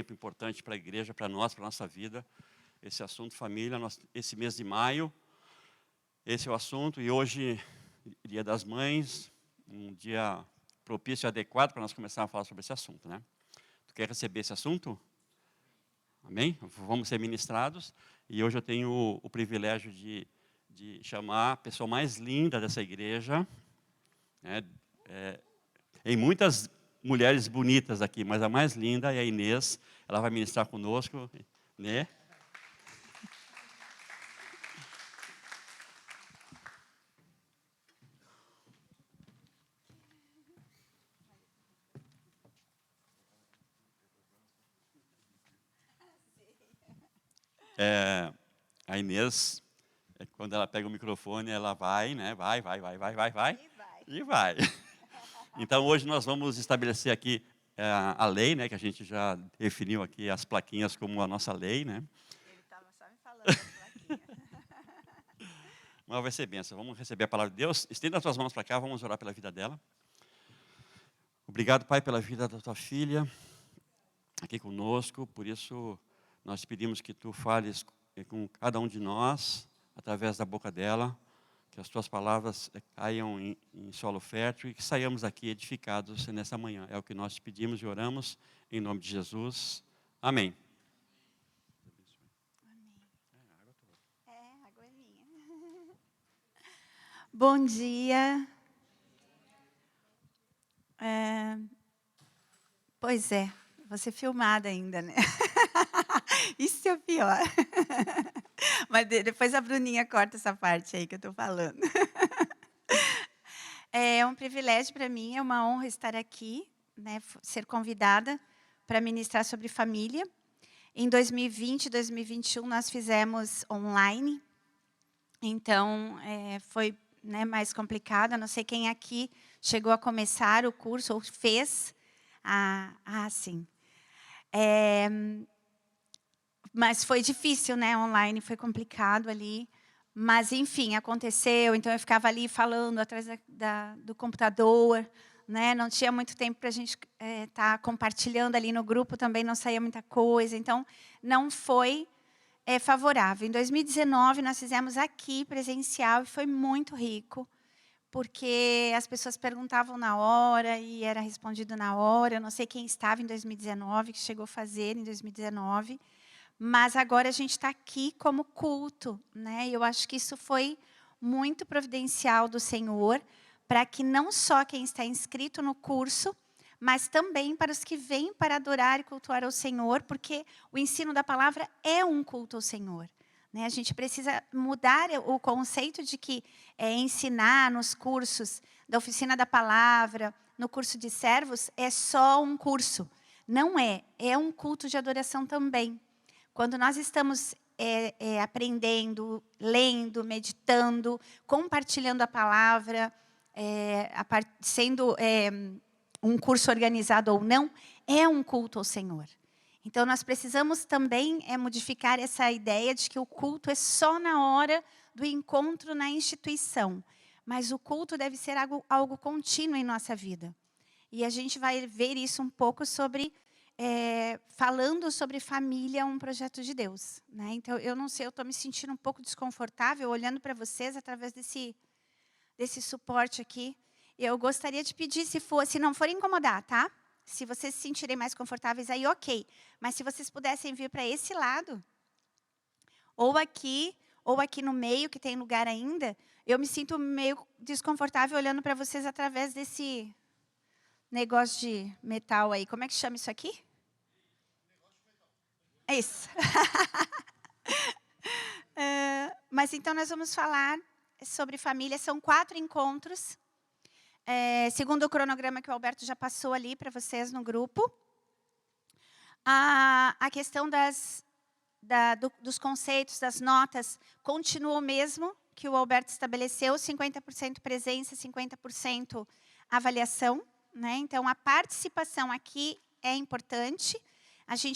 sempre importante para a igreja, para nós, para a nossa vida. Esse assunto família, esse mês de maio, esse é o assunto. E hoje, Dia das Mães, um dia propício e adequado para nós começarmos a falar sobre esse assunto, né? Tu quer receber esse assunto? Amém? Vamos ser ministrados. E hoje eu tenho o privilégio de chamar a pessoa mais linda dessa igreja, né? Tem muitas mulheres bonitas aqui, mas a mais linda é a Inês. Ela vai ministrar conosco, né? A Inês, quando ela pega o microfone, ela vai, né? Vai. E vai. Então, hoje nós vamos estabelecer aqui a lei, né? Que a gente já definiu aqui as plaquinhas como a nossa lei, né? Ele estava só me falando das plaquinhas. Mas vai ser bênção. Vamos receber a palavra de Deus. Estenda as tuas mãos para cá, vamos orar pela vida dela. Obrigado, Pai, pela vida da tua filha aqui conosco. Por isso, nós pedimos que tu fales com cada um de nós, através da boca dela, que as tuas palavras caiam em solo fértil e que saiamos daqui edificados nessa manhã. É o que nós te pedimos e oramos, em nome de Jesus. Amém. É, água é minha. Bom dia. Pois é, vou ser filmada ainda, né? Isso é o pior. Mas depois a Bruninha corta essa parte aí que eu estou falando. É um privilégio para mim, é uma honra estar aqui, né, ser convidada para ministrar sobre família. Em 2020 e 2021 nós fizemos online, então foi, né, mais complicado. Eu não sei quem aqui chegou a começar o curso ou fez. Sim. Mas foi difícil, né? Online foi complicado ali. Mas, enfim, aconteceu. Então, eu ficava ali falando atrás do computador, né? Não tinha muito tempo para a gente estar compartilhando ali no grupo. Também não saía muita coisa. Então, não foi favorável. Em 2019, nós fizemos aqui, presencial, e foi muito rico. Porque as pessoas perguntavam na hora e era respondido na hora. Eu não sei quem estava em 2019, que chegou a fazer em 2019. Mas agora a gente está aqui como culto, né? E eu acho que isso foi muito providencial do Senhor, para que não só quem está inscrito no curso, mas também para os que vêm para adorar e cultuar ao Senhor, porque o ensino da palavra é um culto ao Senhor. Né? A gente precisa mudar o conceito de que ensinar nos cursos da oficina da palavra, no curso de servos, é só um curso. Não é, é um culto de adoração também. Quando nós estamos aprendendo, lendo, meditando, compartilhando a palavra, sendo um curso organizado ou não, é um culto ao Senhor. Então, nós precisamos também modificar essa ideia de que o culto é só na hora do encontro na instituição. Mas o culto deve ser algo contínuo em nossa vida. E a gente vai ver isso um pouco sobre... falando sobre família, um projeto de Deus. Né? Então, eu não sei, eu estou me sentindo um pouco desconfortável olhando para vocês através desse suporte aqui. Eu gostaria de pedir, se não for incomodar, tá? Se vocês se sentirem mais confortáveis, aí ok. Mas se vocês pudessem vir para esse lado, ou aqui no meio, que tem lugar ainda, eu me sinto meio desconfortável olhando para vocês através desse negócio de metal aí. Como é que chama isso aqui? É isso. Mas então nós vamos falar sobre família. São 4 encontros. Segundo o cronograma que o Alberto já passou ali para vocês no grupo. A questão dos conceitos, das notas, continua o mesmo que o Alberto estabeleceu. 50% presença, 50% avaliação. Né? Então, a participação aqui é importante.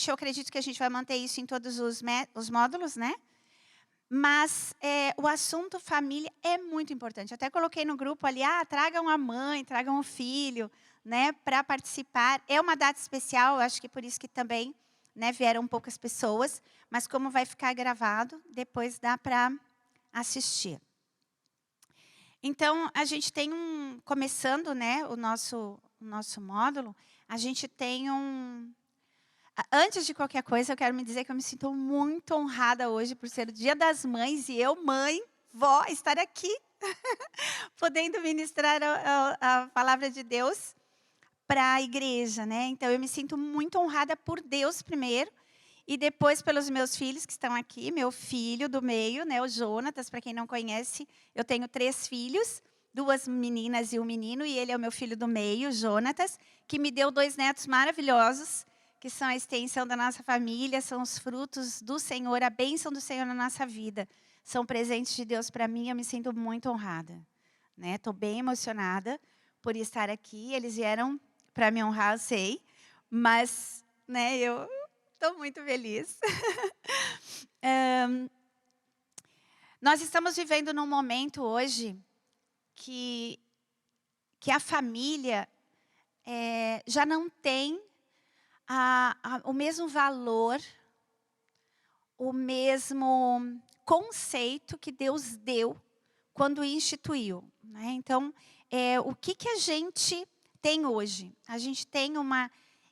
Eu acredito que a gente vai manter isso em todos os módulos, né? Mas o assunto família é muito importante. Até coloquei no grupo ali, tragam a mãe, tragam o filho, né, para participar. É uma data especial, acho que por isso que também né, vieram poucas pessoas, mas como vai ficar gravado, depois dá para assistir. Então, a gente tem começando, né, o nosso módulo, a gente tem antes de qualquer coisa, eu quero me dizer que eu me sinto muito honrada hoje por ser o Dia das Mães e eu, mãe, vó, estar aqui, podendo ministrar a palavra de Deus para a igreja, né? Então, eu me sinto muito honrada por Deus primeiro, e depois pelos meus filhos que estão aqui, meu filho do meio, né, o Jonatas, para quem não conhece, eu tenho 3 filhos, 2 meninas e um menino, e ele é o meu filho do meio, o Jonatas, que me deu 2 netos maravilhosos, que são a extensão da nossa família, são os frutos do Senhor, a bênção do Senhor na nossa vida. São presentes de Deus para mim, eu me sinto muito honrada. Estou bem emocionada por estar aqui, eles vieram para me honrar, eu sei, mas né, eu estou muito feliz. Nós estamos vivendo num momento hoje que a família já não tem o mesmo valor, o mesmo conceito que Deus deu quando instituiu. Né? Então, o que a gente tem hoje? A gente tem uma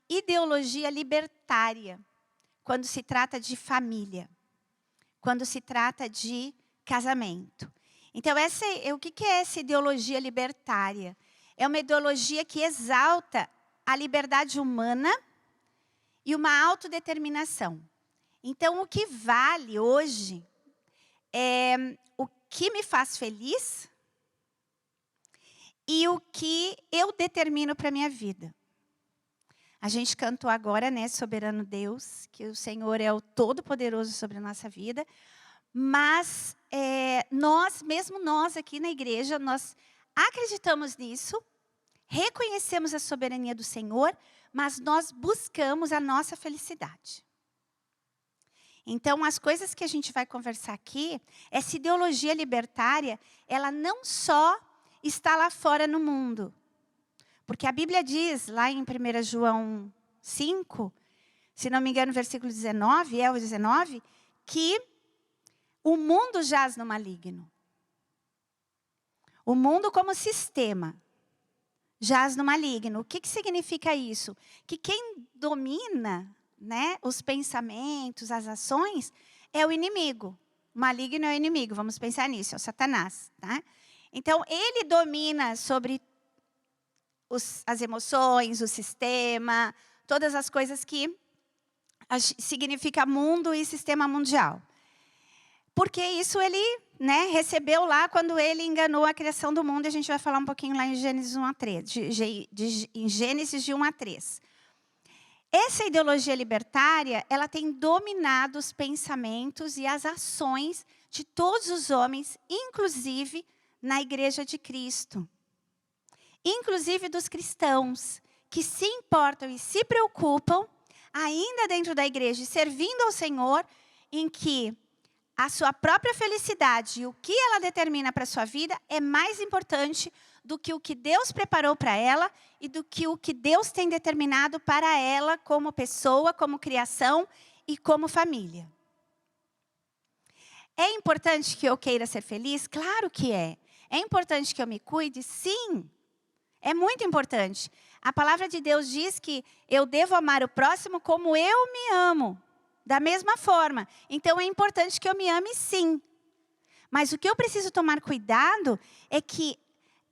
ideologia libertária quando se trata de família, quando se trata de casamento. Então, o que é essa ideologia libertária? É uma ideologia que exalta a liberdade humana e uma autodeterminação. Então, o que vale hoje é o que me faz feliz e o que eu determino para a minha vida. A gente cantou agora, né, Soberano Deus, que o Senhor é o Todo-Poderoso sobre a nossa vida, mas mesmo nós aqui na igreja, nós acreditamos nisso, reconhecemos a soberania do Senhor, mas nós buscamos a nossa felicidade. Então, as coisas que a gente vai conversar aqui, essa ideologia libertária, ela não só está lá fora no mundo. Porque a Bíblia diz, lá em 1 João 5, se não me engano, versículo 19, o 19, que o mundo jaz no maligno. O mundo como sistema jaz no maligno. O que significa isso? Que quem domina, né, os pensamentos, as ações, é o inimigo. O maligno é o inimigo, vamos pensar nisso, é o Satanás. Tá? Então, ele domina sobre as emoções, o sistema, todas as coisas que significa mundo e sistema mundial. Porque isso ele, né, recebeu lá quando ele enganou a criação do mundo, e a gente vai falar um pouquinho lá em Gênesis 1 a 3, em Gênesis de 1 a 3. Essa ideologia libertária, ela tem dominado os pensamentos e as ações de todos os homens, inclusive na Igreja de Cristo. Inclusive dos cristãos, que se importam e se preocupam, ainda dentro da igreja, servindo ao Senhor, em que a sua própria felicidade e o que ela determina para a sua vida é mais importante do que o que Deus preparou para ela e do que o que Deus tem determinado para ela como pessoa, como criação e como família. É importante que eu queira ser feliz? Claro que é. É importante que eu me cuide? Sim. É muito importante. A palavra de Deus diz que eu devo amar o próximo como eu me amo. Da mesma forma. Então, é importante que eu me ame, sim. Mas o que eu preciso tomar cuidado é que,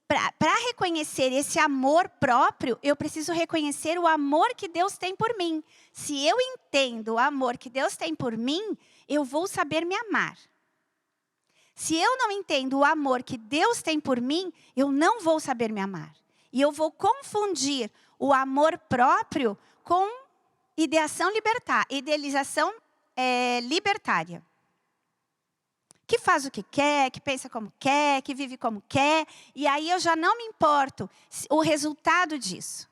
para reconhecer esse amor próprio, eu preciso reconhecer o amor que Deus tem por mim. Se eu entendo o amor que Deus tem por mim, eu vou saber me amar. Se eu não entendo o amor que Deus tem por mim, eu não vou saber me amar. E eu vou confundir o amor próprio com idealização libertária. Que faz o que quer, que pensa como quer, que vive como quer. E aí eu já não me importo o resultado disso.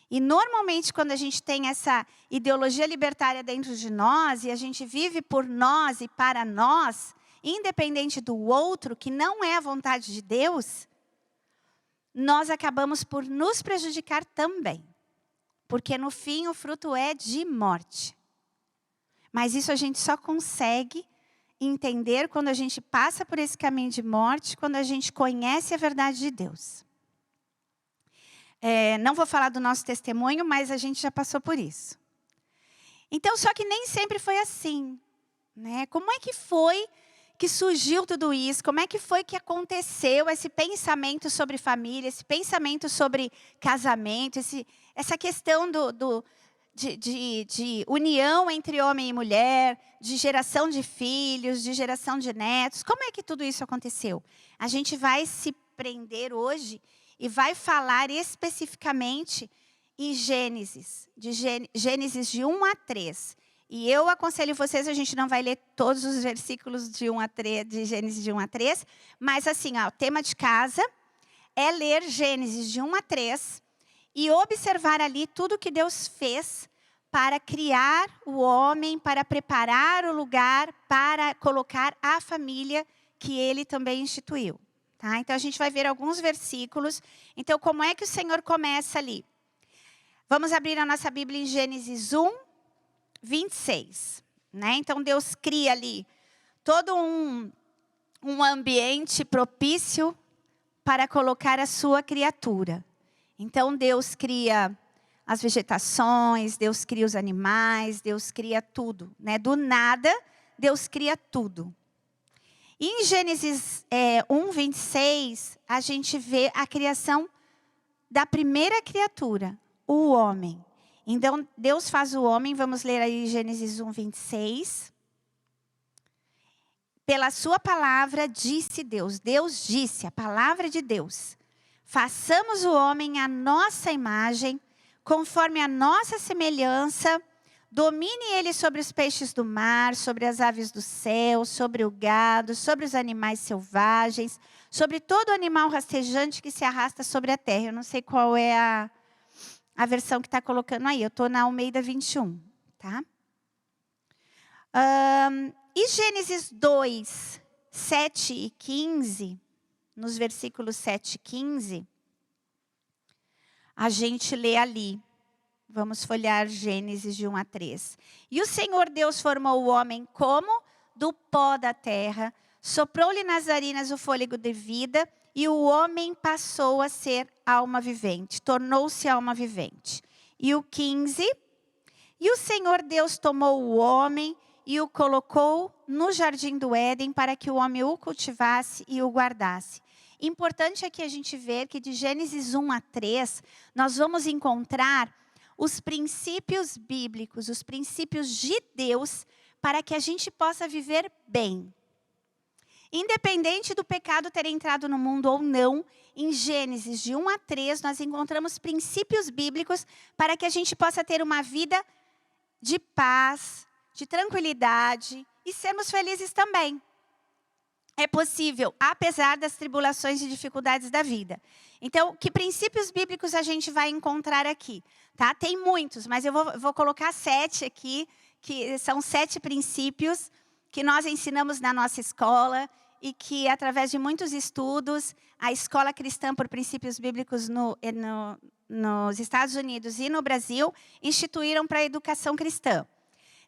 E normalmente quando a gente tem essa ideologia libertária dentro de nós, e a gente vive por nós e para nós, independente do outro, que não é a vontade de Deus, nós acabamos por nos prejudicar também. porque no fim o fruto é de morte. Mas isso a gente só consegue entender quando a gente passa por esse caminho de morte, quando a gente conhece a verdade de Deus. Não vou falar do nosso testemunho, mas a gente já passou por isso. Então, só que nem sempre foi assim, né? Como é que foi que surgiu tudo isso? Como é que foi que aconteceu esse pensamento sobre família, esse pensamento sobre casamento, essa questão de união entre homem e mulher, de geração de filhos, de geração de netos? Como é que tudo isso aconteceu? A gente vai se prender hoje e vai falar especificamente em Gênesis, Gênesis de 1 a 3. E eu aconselho vocês, a gente não vai ler todos os versículos de Gênesis de 1 a 3, mas assim, o tema de casa é ler Gênesis de 1 a 3 e observar ali tudo que Deus fez para criar o homem, para preparar o lugar, para colocar a família que Ele também instituiu. Tá? Então, a gente vai ver alguns versículos. Então, como é que o Senhor começa ali? Vamos abrir a nossa Bíblia em Gênesis 1, 26. Né? Então, Deus cria ali todo um ambiente propício para colocar a sua criatura. Então, Deus cria as vegetações, Deus cria os animais, Deus cria tudo. Né? Do nada, Deus cria tudo. Em Gênesis 1, 26, a gente vê a criação da primeira criatura, o homem. Então, Deus faz o homem, vamos ler aí Gênesis 1, 26. Pela sua palavra disse Deus, Deus disse, a palavra de Deus. Façamos o homem à nossa imagem, conforme a nossa semelhança. Domine ele sobre os peixes do mar, sobre as aves do céu, sobre o gado, sobre os animais selvagens, sobre todo animal rastejante que se arrasta sobre a terra. Eu não sei qual é a versão que está colocando aí. Eu estou na Almeida 21. Tá? E Gênesis 2, 7 e 15, nos versículos 7 e 15, a gente lê ali. Vamos folhear Gênesis de 1 a 3. E o Senhor Deus formou o homem como? Do pó da terra, soprou-lhe nas narinas o fôlego de vida, e o homem passou a ser alma vivente, tornou-se alma vivente. E o 15, e o Senhor Deus tomou o homem e o colocou no jardim do Éden para que o homem o cultivasse e o guardasse. Importante aqui a gente ver que de Gênesis 1 a 3, nós vamos encontrar os princípios bíblicos, os princípios de Deus, para que a gente possa viver bem. Independente do pecado ter entrado no mundo ou não, em Gênesis de 1 a 3, nós encontramos princípios bíblicos para que a gente possa ter uma vida de paz, de tranquilidade e sermos felizes também. É possível, apesar das tribulações e dificuldades da vida. Então, que princípios bíblicos a gente vai encontrar aqui? Tá? Tem muitos, mas eu vou colocar 7 aqui, que são 7 princípios que nós ensinamos na nossa escola e que, através de muitos estudos, a Escola Cristã por Princípios Bíblicos nos Estados Unidos e no Brasil instituíram para a educação cristã.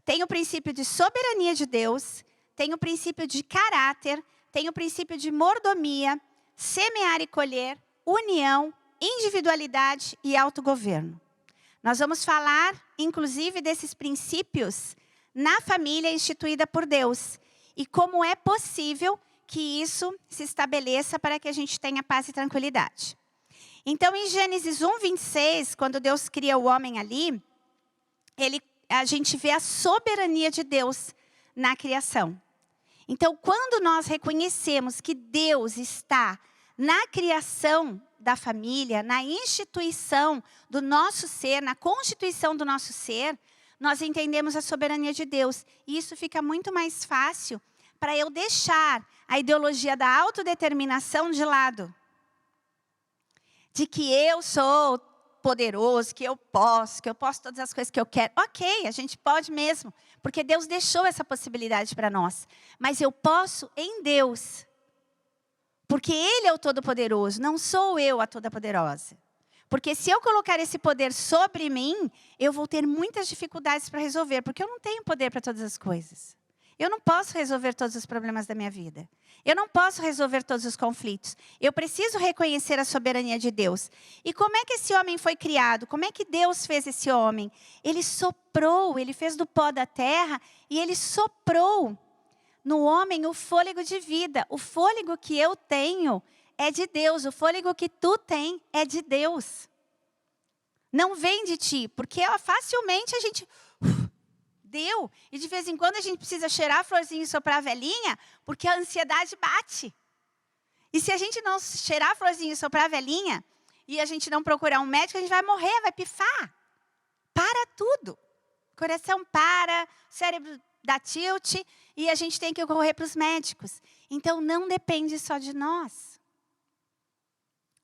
Tem o princípio de soberania de Deus, tem o princípio de caráter, tem o princípio de mordomia, semear e colher, união, individualidade e autogoverno. Nós vamos falar, inclusive, desses princípios na família instituída por Deus. E como é possível que isso se estabeleça para que a gente tenha paz e tranquilidade. Então, em Gênesis 1, 26, quando Deus cria o homem ali, a gente vê a soberania de Deus na criação. Então, quando nós reconhecemos que Deus está na criação da família, na instituição do nosso ser, na constituição do nosso ser, nós entendemos a soberania de Deus. E isso fica muito mais fácil para eu deixar a ideologia da autodeterminação de lado. De que eu sou poderoso, que eu posso todas as coisas que eu quero. Ok, a gente pode mesmo, porque Deus deixou essa possibilidade para nós. Mas eu posso em Deus. Porque Ele é o Todo-Poderoso, não sou eu a Toda-Poderosa. Porque se eu colocar esse poder sobre mim, eu vou ter muitas dificuldades para resolver, porque eu não tenho poder para todas as coisas. Eu não posso resolver todos os problemas da minha vida. Eu não posso resolver todos os conflitos. Eu preciso reconhecer a soberania de Deus. E como é que esse homem foi criado? Como é que Deus fez esse homem? Ele soprou, ele fez do pó da terra e ele soprou no homem o fôlego de vida. O fôlego que eu tenho é de Deus. O fôlego que tu tem é de Deus. Não vem de ti, porque facilmente a gente deu. E de vez em quando a gente precisa cheirar a florzinha e soprar a velhinha, porque a ansiedade bate. E se a gente não cheirar a florzinha e soprar a velhinha, e a gente não procurar um médico, a gente vai morrer, vai pifar. Para tudo. O coração para, o cérebro dá tilt, e a gente tem que correr para os médicos. Então não depende só de nós.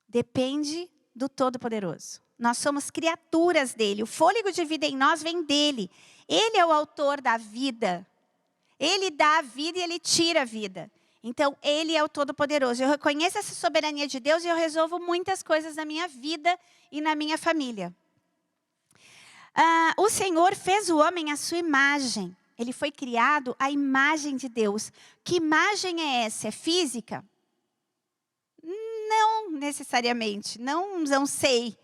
Depende do Todo-Poderoso. Nós somos criaturas dele. O fôlego de vida em nós vem dele. Ele é o autor da vida. Ele dá a vida e ele tira a vida. Então, ele é o Todo-Poderoso. Eu reconheço essa soberania de Deus e eu resolvo muitas coisas na minha vida e na minha família. O Senhor fez o homem à sua imagem. Ele foi criado à imagem de Deus. Que imagem é essa? É física? Não necessariamente. Não sei.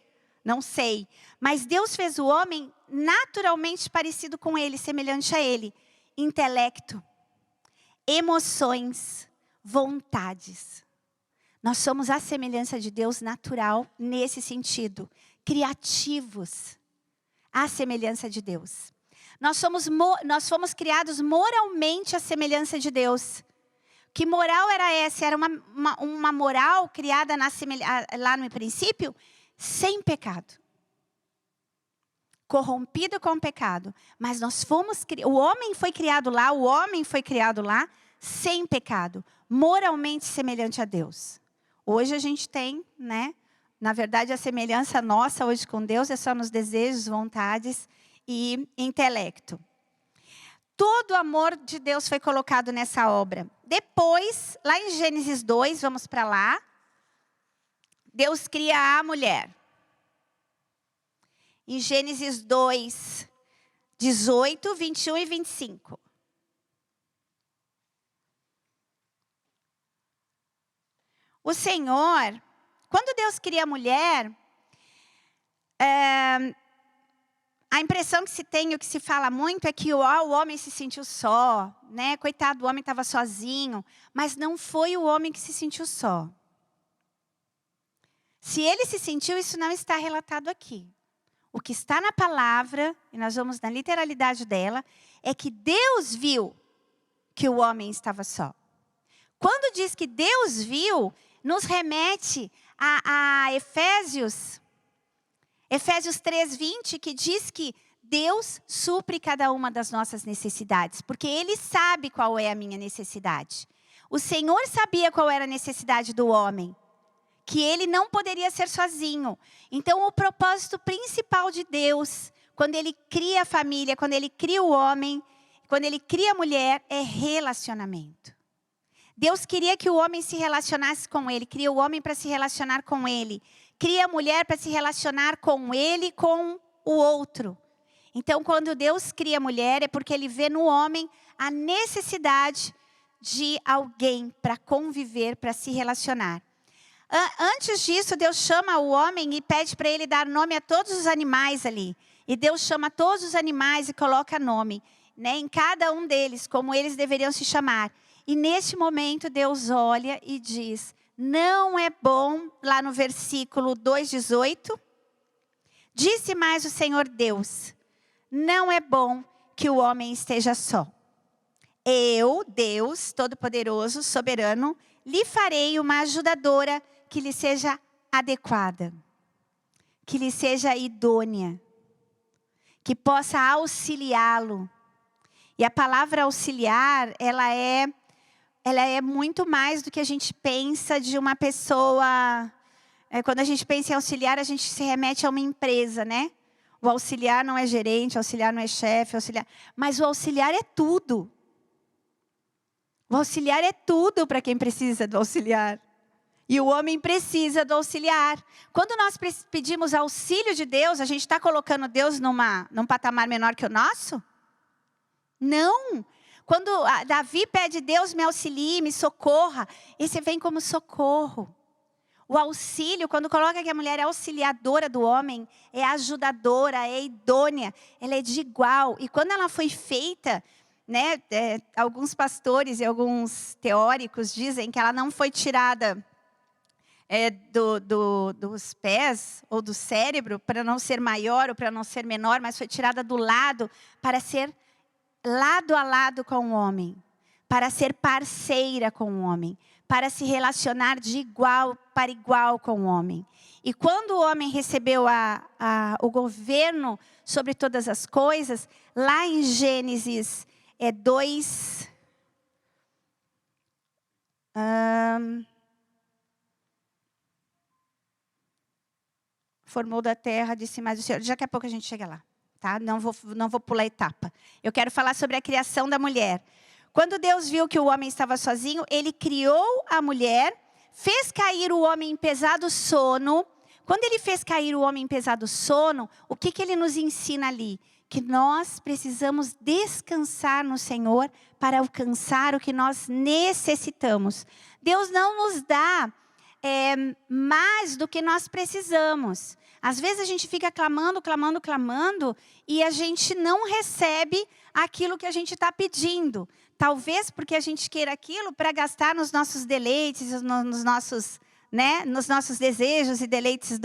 Não sei. Mas Deus fez o homem naturalmente parecido com ele, semelhante a ele. Intelecto, emoções, vontades. Nós somos a semelhança de Deus natural nesse sentido. Criativos, à semelhança de Deus. Nós fomos criados moralmente à semelhança de Deus. Que moral era essa? Era uma moral criada lá no princípio, sem pecado. Corrompido com o pecado. Mas o homem foi criado lá, sem pecado. Moralmente semelhante a Deus. Hoje a gente tem, né? Na verdade, a semelhança nossa hoje com Deus é só nos desejos, vontades e intelecto. Todo o amor de Deus foi colocado nessa obra. Depois, lá em Gênesis 2, vamos para lá. Deus cria a mulher. Em Gênesis 2, 18, 21 e 25. O Senhor, quando Deus cria a mulher, a impressão que se tem, o que se fala muito, é que o homem se sentiu só, né? Coitado, o homem estava sozinho. Mas não foi o homem que se sentiu só. Se ele se sentiu, isso não está relatado aqui. O que está na palavra, e nós vamos na literalidade dela, é que Deus viu que o homem estava só. Quando diz que Deus viu, nos remete a Efésios 3:20, que diz que Deus supre cada uma das nossas necessidades, porque Ele sabe qual é a minha necessidade. O Senhor sabia qual era a necessidade do homem, que ele não poderia ser sozinho. Então, o propósito principal de Deus, quando Ele cria a família, quando Ele cria o homem, quando Ele cria a mulher, é relacionamento. Deus queria que o homem se relacionasse com Ele, cria o homem para se relacionar com Ele. Cria a mulher para se relacionar com Ele e com o outro. Então, quando Deus cria a mulher, é porque Ele vê no homem a necessidade de alguém para conviver, para se relacionar. Antes disso, Deus chama o homem e pede para ele dar nome a todos os animais ali. E Deus chama todos os animais e coloca nome, né, em cada um deles, como eles deveriam se chamar. E neste momento, Deus olha e diz: não é bom, lá no versículo 2:18, disse mais o Senhor Deus: não é bom que o homem esteja só. Eu, Deus Todo-Poderoso, Soberano, lhe farei uma ajudadora que lhe seja adequada, que lhe seja idônea, que possa auxiliá-lo. E a palavra auxiliar, ela é muito mais do que a gente pensa de uma pessoa. Quando a gente pensa em auxiliar, a gente se remete a uma empresa, né? O auxiliar não é gerente, o auxiliar não é chefe, mas o auxiliar é tudo. O auxiliar é tudo para quem precisa do auxiliar. E o homem precisa do auxiliar. Quando nós pedimos auxílio de Deus, a gente está colocando Deus num patamar menor que o nosso? Não. Quando Davi pede, Deus me auxilie, me socorra, esse vem como socorro. O auxílio, quando coloca que a mulher é auxiliadora do homem, é ajudadora, é idônea, ela é de igual. E quando ela foi feita, né, alguns pastores e alguns teóricos dizem que ela não foi tirada dos pés ou do cérebro para não ser maior ou para não ser menor, mas foi tirada do lado para ser lado a lado com o homem, para ser parceira com o homem, para se relacionar de igual para igual com o homem. E quando o homem recebeu o governo sobre todas as coisas, lá em Gênesis 2... formou da terra, disse mais o Senhor. Daqui a pouco a gente chega lá, tá? Não vou pular etapa. Eu quero falar sobre a criação da mulher. Quando Deus viu que o homem estava sozinho, Ele criou a mulher, fez cair o homem em pesado sono. Quando Ele fez cair o homem em pesado sono, o que Ele nos ensina ali? Que nós precisamos descansar no Senhor para alcançar o que nós necessitamos. Deus não nos dá mais do que nós precisamos. Às vezes a gente fica clamando, clamando, clamando e a gente não recebe aquilo que a gente está pedindo. Talvez porque a gente queira aquilo para gastar nos nossos deleites, nos nossos desejos e deleites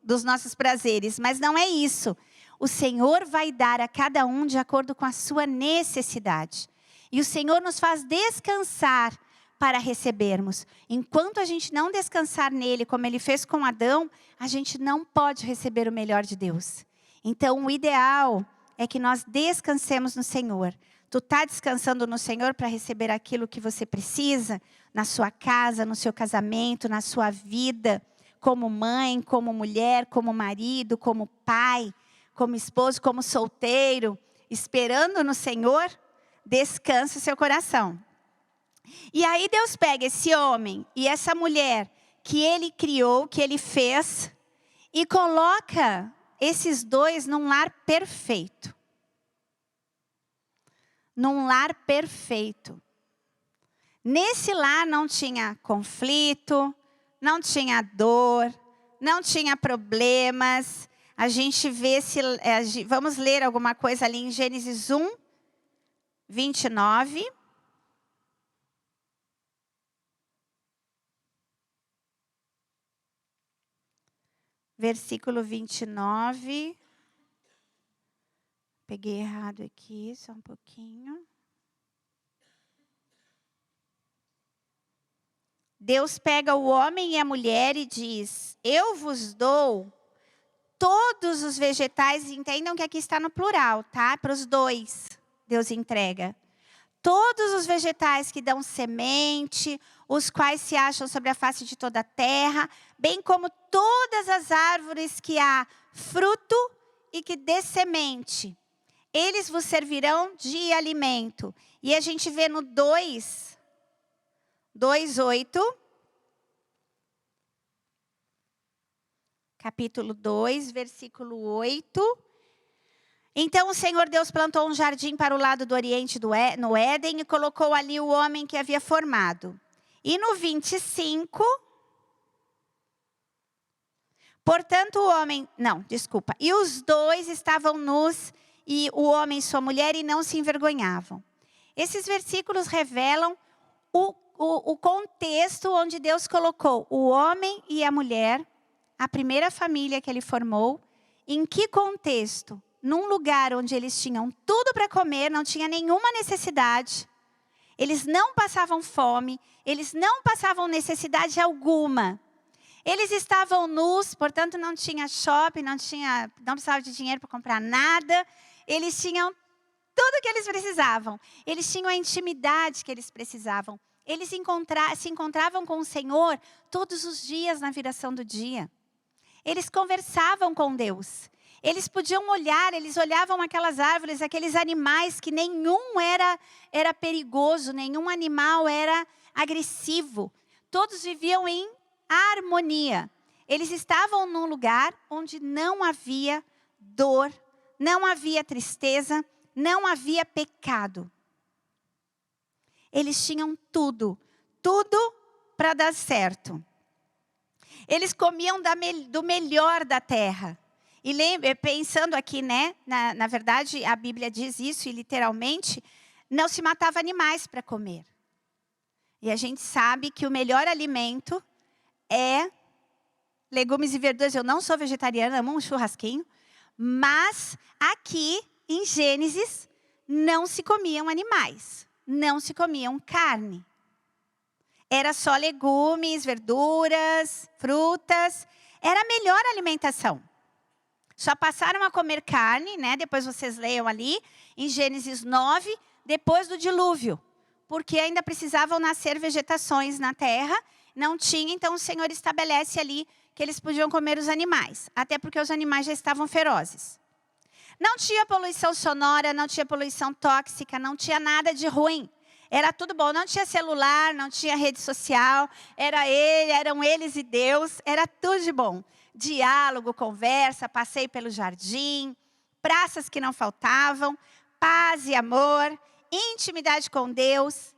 dos nossos prazeres. Mas não é isso. O Senhor vai dar a cada um de acordo com a sua necessidade. E o Senhor nos faz descansar para recebermos. Enquanto a gente não descansar nele, como ele fez com Adão, a gente não pode receber o melhor de Deus. Então, o ideal é que nós descansemos no Senhor. Tu está descansando no Senhor para receber aquilo que você precisa, na sua casa, no seu casamento, na sua vida, como mãe, como mulher, como marido, como pai, como esposo, como solteiro, esperando no Senhor, descansa o seu coração. E aí Deus pega esse homem e essa mulher que Ele criou, que Ele fez, e coloca esses dois num lar perfeito. Num lar perfeito. Nesse lar não tinha conflito, não tinha dor, não tinha problemas. A gente vê vamos ler alguma coisa ali em Gênesis 1, 29. Versículo 29. Peguei errado aqui, só um pouquinho. Deus pega o homem e a mulher e diz: eu vos dou todos os vegetais, entendam que aqui está no plural, tá? Para os dois, Deus entrega. Todos os vegetais que dão semente, os quais se acham sobre a face de toda a terra, bem como todas as árvores que há fruto e que dê semente. Eles vos servirão de alimento. E a gente vê no 2:8. Capítulo 2, versículo 8. Então o Senhor Deus plantou um jardim para o lado do oriente no Éden e colocou ali o homem que havia formado. E no 25, portanto o homem, e os dois estavam nus, e o homem e sua mulher, e não se envergonhavam. Esses versículos revelam o contexto onde Deus colocou o homem e a mulher, a primeira família que Ele formou. Em que contexto? Num lugar onde eles tinham tudo para comer, não tinha nenhuma necessidade. Eles não passavam fome, eles não passavam necessidade alguma. Eles estavam nus, portanto não tinha shopping, não precisava de dinheiro para comprar nada. Eles tinham tudo o que eles precisavam. Eles tinham a intimidade que eles precisavam. Eles se encontravam com o Senhor todos os dias na viração do dia. Eles conversavam com Deus. Eles podiam olhar, eles olhavam aquelas árvores, aqueles animais que nenhum era perigoso, nenhum animal era agressivo. Todos viviam em harmonia. Eles estavam num lugar onde não havia dor, não havia tristeza, não havia pecado. Eles tinham tudo para dar certo. Eles comiam do melhor da terra. E pensando aqui, né? Na verdade, a Bíblia diz isso e literalmente, não se matava animais para comer. E a gente sabe que o melhor alimento é legumes e verduras. Eu não sou vegetariana, amo um churrasquinho. Mas aqui, em Gênesis, não se comiam animais. Não se comiam carne. Era só legumes, verduras, frutas. Era a melhor alimentação. Só passaram a comer carne, né? Depois vocês leiam ali, em Gênesis 9, depois do dilúvio. Porque ainda precisavam nascer vegetações na terra. Não tinha, então o Senhor estabelece ali que eles podiam comer os animais. Até porque os animais já estavam ferozes. Não tinha poluição sonora, não tinha poluição tóxica, não tinha nada de ruim. Era tudo bom, não tinha celular, não tinha rede social, eram eles e Deus, era tudo de bom. Diálogo, conversa, passeio pelo jardim, praças que não faltavam, paz e amor, intimidade com Deus.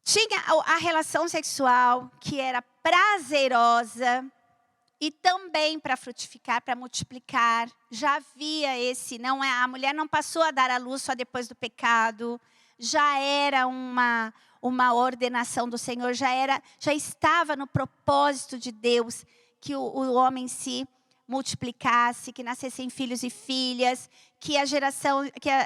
Tinha a relação sexual que era prazerosa. E também para frutificar, para multiplicar. Já havia a mulher não passou a dar à luz só depois do pecado. Já era uma ordenação do Senhor, já estava no propósito de Deus que o homem se multiplicasse, que nascessem filhos e filhas, que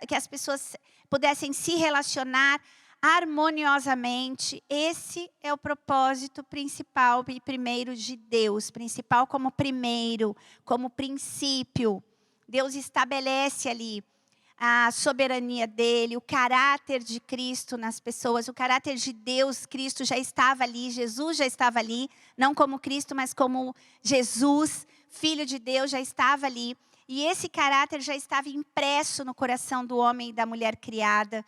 que as pessoas pudessem se relacionar harmoniosamente. Esse é o propósito principal e primeiro de Deus. Principal como primeiro, como princípio. Deus estabelece ali a soberania dele, o caráter de Cristo nas pessoas. O caráter de Deus, Cristo já estava ali, Jesus já estava ali. Não como Cristo, mas como Jesus, Filho de Deus, já estava ali. E esse caráter já estava impresso no coração do homem e da mulher criada.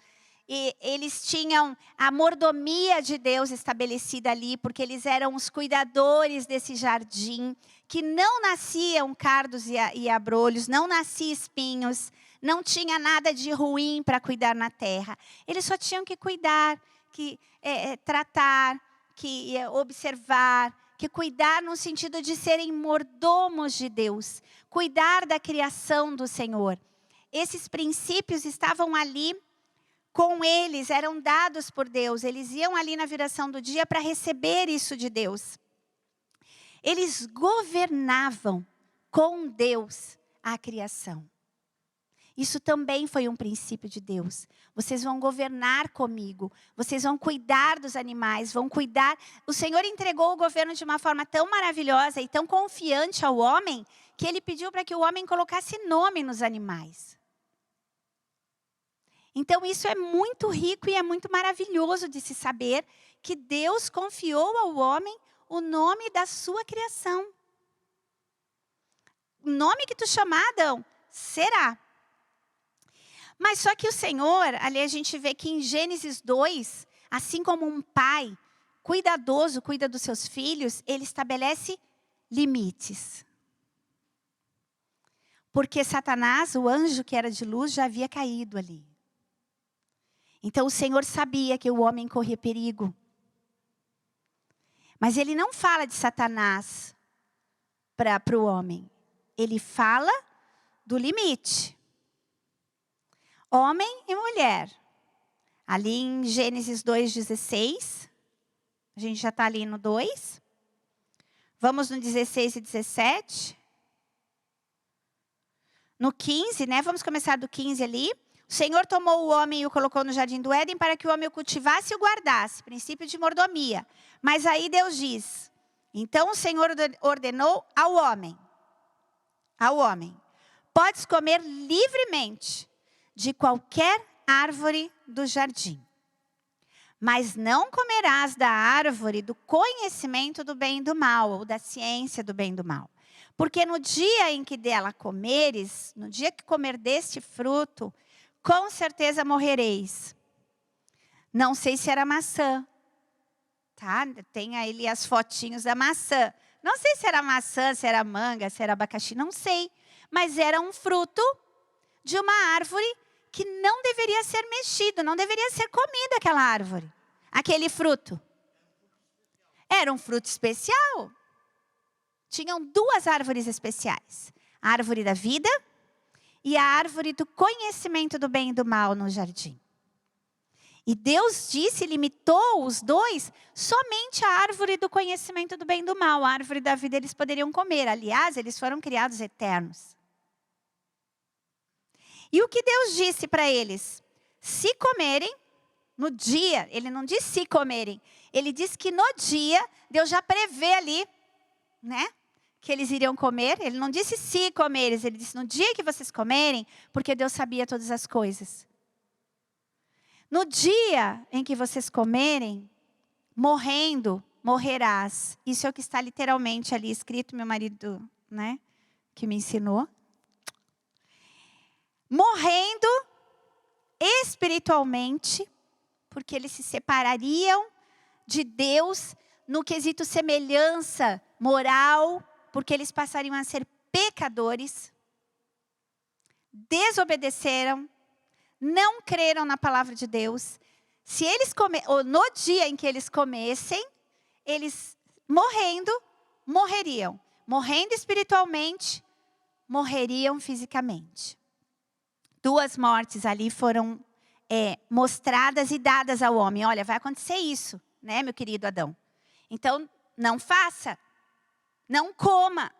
E eles tinham a mordomia de Deus estabelecida ali, porque eles eram os cuidadores desse jardim, que não nasciam cardos e abrolhos, não nasciam espinhos, não tinha nada de ruim para cuidar na terra. Eles só tinham que cuidar, tratar, observar, que cuidar no sentido de serem mordomos de Deus, cuidar da criação do Senhor. Esses princípios estavam ali com eles, eram dados por Deus. Eles iam ali na viração do dia para receber isso de Deus. Eles governavam com Deus a criação. Isso também foi um princípio de Deus. Vocês vão governar comigo. Vocês vão cuidar dos animais, vão cuidar. O Senhor entregou o governo de uma forma tão maravilhosa e tão confiante ao homem, que Ele pediu para que o homem colocasse nome nos animais. Então, isso é muito rico e é muito maravilhoso de se saber que Deus confiou ao homem o nome da sua criação. O nome que tu chamar, Adão, será. Mas só que o Senhor, ali a gente vê que em Gênesis 2, assim como um pai cuidadoso cuida dos seus filhos, ele estabelece limites. Porque Satanás, o anjo que era de luz, já havia caído ali. Então o Senhor sabia que o homem corria perigo. Mas Ele não fala de Satanás para o homem. Ele fala do limite. Homem e mulher. Ali em Gênesis 2,16. A gente já está ali no 2. Vamos no 16 e 17. No 15, né? Vamos começar do 15 ali. O Senhor tomou o homem e o colocou no jardim do Éden para que o homem o cultivasse e o guardasse. Princípio de mordomia. Mas aí Deus diz. Então o Senhor ordenou ao homem. Podes comer livremente de qualquer árvore do jardim. Mas não comerás da árvore do conhecimento do bem e do mal, ou da ciência do bem e do mal. Porque no dia em que dela comeres, no dia que comer deste fruto, com certeza morrereis. Não sei se era maçã, tá? Tem ali as fotinhos da maçã. Não sei se era maçã, se era manga, se era abacaxi, não sei. Mas era um fruto de uma árvore que não deveria ser mexido, não deveria ser comida aquela árvore. Aquele fruto. Era um fruto especial. Tinham 2 árvores especiais. A árvore da vida e a árvore do conhecimento do bem e do mal no jardim. E Deus disse, limitou os 2, somente a árvore do conhecimento do bem e do mal. A árvore da vida eles poderiam comer. Aliás, eles foram criados eternos. E o que Deus disse para eles? Se comerem, no dia, ele não disse se comerem. Ele disse que no dia, Deus já prevê ali, né? Que eles iriam comer. Ele não disse se comeres, ele disse no dia que vocês comerem, porque Deus sabia todas as coisas. No dia em que vocês comerem, morrendo, morrerás. Isso é o que está literalmente ali escrito, meu marido, né, que me ensinou. Morrendo espiritualmente, porque eles se separariam de Deus no quesito semelhança moral, porque eles passariam a ser pecadores, desobedeceram, não creram na palavra de Deus. Se eles ou no dia em que eles comessem, eles morrendo, morreriam. Morrendo espiritualmente, morreriam fisicamente. 2 mortes ali foram mostradas e dadas ao homem. Olha, vai acontecer isso, né, meu querido Adão? Então, não faça. Não coma.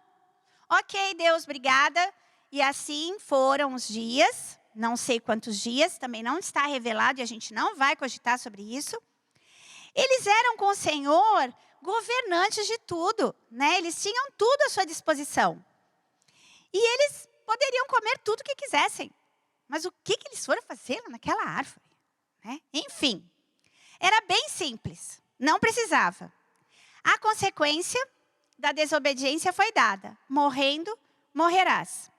Ok, Deus, obrigada. E assim foram os dias. Não sei quantos dias, também não está revelado e a gente não vai cogitar sobre isso. Eles eram com o Senhor governantes de tudo, né? Eles tinham tudo à sua disposição. E eles poderiam comer tudo o que quisessem. Mas o que eles foram fazer naquela árvore? Né? Enfim, era bem simples, não precisava. A consequência da desobediência foi dada. Morrendo, morrerás.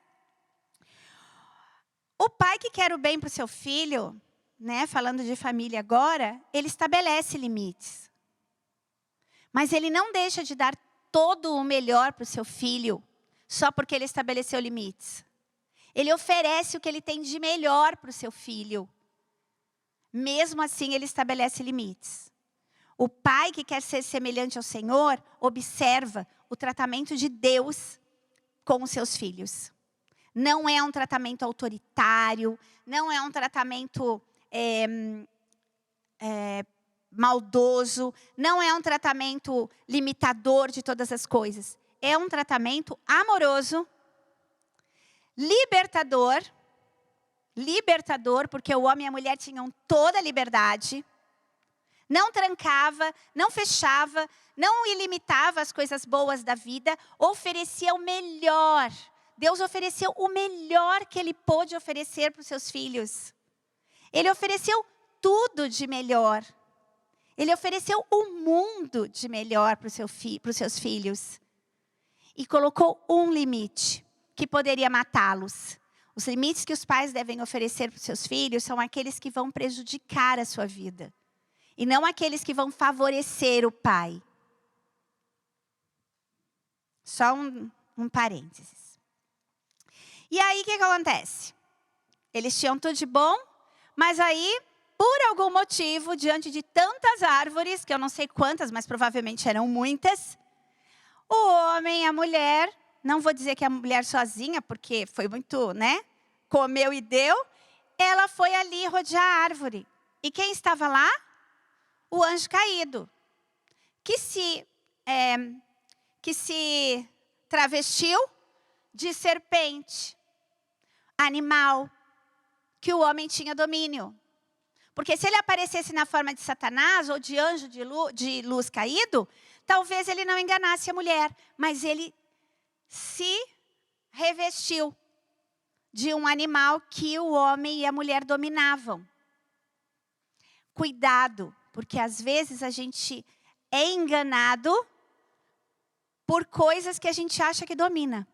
O pai que quer o bem para o seu filho, né, falando de família agora, ele estabelece limites. Mas ele não deixa de dar todo o melhor para o seu filho, só porque ele estabeleceu limites. Ele oferece o que ele tem de melhor para o seu filho. Mesmo assim, ele estabelece limites. O pai que quer ser semelhante ao Senhor, observa o tratamento de Deus com os seus filhos. Não é um tratamento autoritário, não é um tratamento maldoso, não é um tratamento limitador de todas as coisas. É um tratamento amoroso, libertador, porque o homem e a mulher tinham toda a liberdade, não trancava, não fechava, não ilimitava as coisas boas da vida, oferecia o melhor. Deus ofereceu o melhor que Ele pôde oferecer para os seus filhos. Ele ofereceu tudo de melhor. Ele ofereceu o mundo de melhor para os seus filhos. E colocou um limite que poderia matá-los. Os limites que os pais devem oferecer para os seus filhos são aqueles que vão prejudicar a sua vida. E não aqueles que vão favorecer o pai. Só um parênteses. E aí, o que acontece? Eles tinham tudo de bom, mas aí, por algum motivo, diante de tantas árvores, que eu não sei quantas, mas provavelmente eram muitas, o homem e a mulher, não vou dizer que a mulher sozinha, porque foi muito, né? Comeu e deu, ela foi ali rodear a árvore. E quem estava lá? O anjo caído, que se travestiu de serpente, animal, que o homem tinha domínio. Porque se ele aparecesse na forma de Satanás ou de anjo de luz caído, talvez ele não enganasse a mulher, mas ele se revestiu de um animal que o homem e a mulher dominavam. Cuidado, porque às vezes a gente é enganado por coisas que a gente acha que domina.